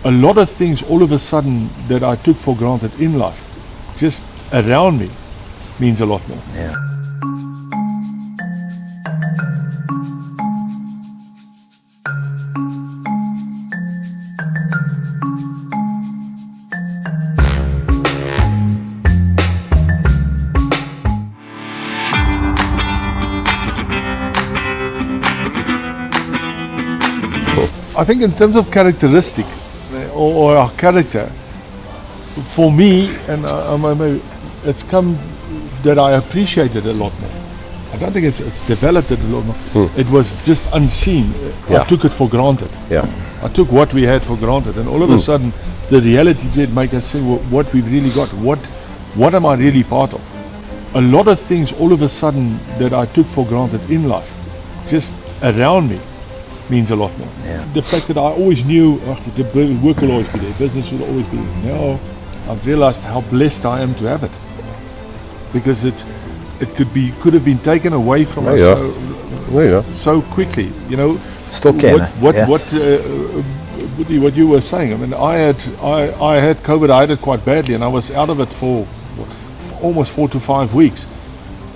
a lot of things all of a sudden that I took for granted in life, just around me, means a lot more. Yeah. I think in terms of characteristic or our character, for me, and it's come that I appreciate it a lot more. I don't think it's developed it a lot more. It was just unseen. I took it for granted. Yeah. I took what we had for granted, and all of a sudden, the reality did make us say, well, what we've really got. What am I really part of? A lot of things all of a sudden that I took for granted in life, just around me, means a lot more. Yeah. The fact that I always knew the work will always be there, business will always be there. Now I've realized how blessed I am to have it, because it could have been taken away from us so quickly. You know, still can. What you were saying. I mean, I had COVID. I had it quite badly, and I was out of it for almost 4 to 5 weeks.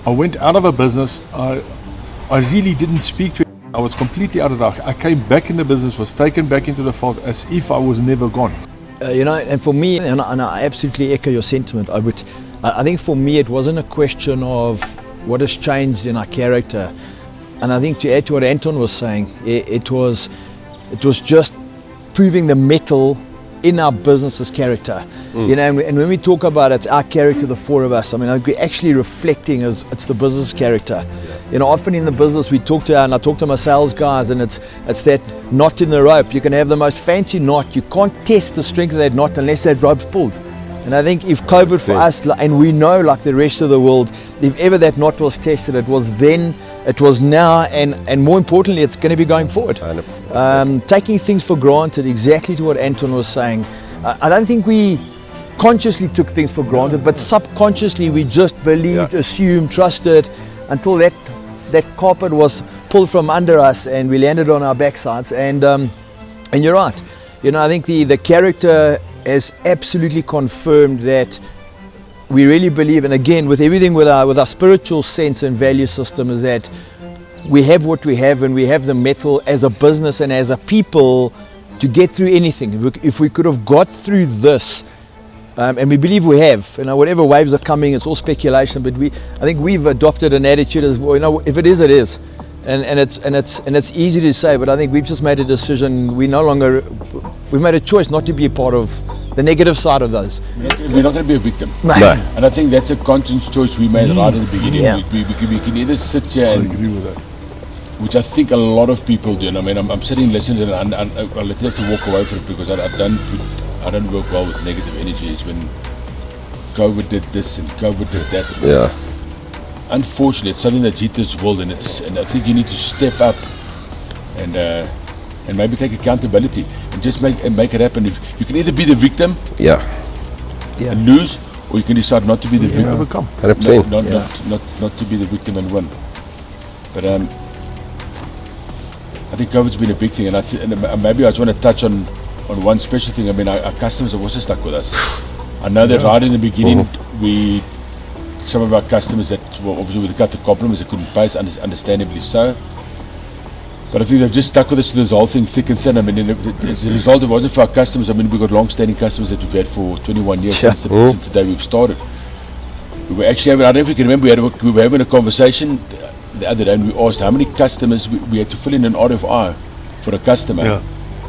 I went out of a business. I really didn't speak to. I was completely out of it. I came back in the business, was taken back into the fold as if I was never gone. And for me, and I absolutely echo your sentiment, I think for me it wasn't a question of what has changed in our character. And I think to add to what Anton was saying, it was just proving the metal in our business's character. You know, and when we talk about it's our character, the four of us, I mean, we're actually reflecting as it's the business character. You know, often in the business we talk to, and I talk to my sales guys, and it's that knot in the rope. You can have the most fancy knot, you can't test the strength of that knot unless that rope's pulled. And I think if COVID for us, and we know like the rest of the world, if ever that knot was tested, it was then, it was now, and more importantly, it's going to be going forward. Taking things for granted, exactly to what Anton was saying. I don't think we consciously took things for granted, but subconsciously we just believed, assumed, trusted, until that carpet was pulled from under us and we landed on our backsides. And you're right. You know, I think the character has absolutely confirmed that we really believe, and again, with everything with our spiritual sense and value system, is that we have what we have, and we have the metal as a business and as a people to get through anything. If we could have got through this, and we believe we have, you know, whatever waves are coming, it's all speculation, but I think we've adopted an attitude as well, you know, if it is, it is. And it's easy to say, but I think we've just made a decision. We've made a choice not to be a part of the negative side of those. We're not going to be a victim. No. And I think that's a conscious choice we made right at the beginning. Yeah. We can either sit here and agree with that. Which I think a lot of people do. And I mean, I'm sitting listening, and I'll let you have to walk away from it, because I don't work well with negative energies. When COVID did this and COVID did that. Yeah. Unfortunately, it's something that's hit this world, and I think you need to step up and maybe take accountability and just make it happen. If you can either be the victim, and lose, or you can decide not to be the victim, overcome. 100%. Not to be the victim and win. But I think COVID's been a big thing, and maybe I just want to touch on one special thing. I mean, our customers have also stuck with us. I know that right in the beginning, some of our customers that obviously we got the compliments, they couldn't pay us, understandably so. But I think they've just stuck with us through this whole thing, thick and thin. I mean, as a result, it wasn't for our customers. I mean, we've got long-standing customers that we've had for 21 years since the day we've started. We were actually having, I don't know if you can remember, we were having a conversation the other day, and we asked how many customers we had to fill in an RFI for a customer. Yeah.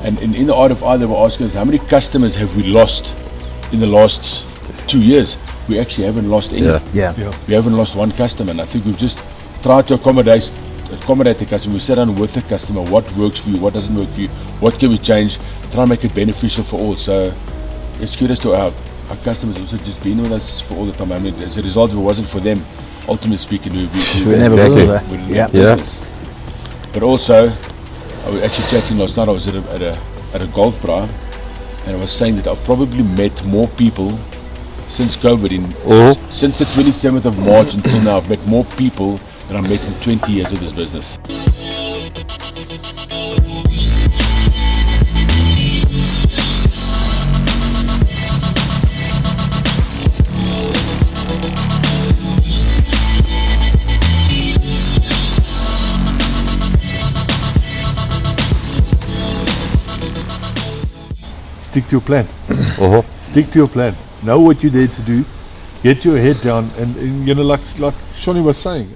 And in the RFI, they were asking us, how many customers have we lost in the last 2 years? We actually haven't lost any. We haven't lost one customer, and I think we've just tried to accommodate the customer. We sit down with the customer, what works for you, what doesn't work for you, what can we change, try and make it beneficial for all. So it's kudos to our customers also just been with us for all the time. I mean, as a result, if it wasn't for them, ultimately speaking, we wouldn't have business. But also, I was actually chatting last night. I was at a golf bar, and I was saying that I've probably met more people since COVID, since the 27th of March until now. I've met more people than I've met in 20 years of this business. stick to your plan. Stick to your plan. Know what you're there to do. Get your head down, and like Shoni was saying.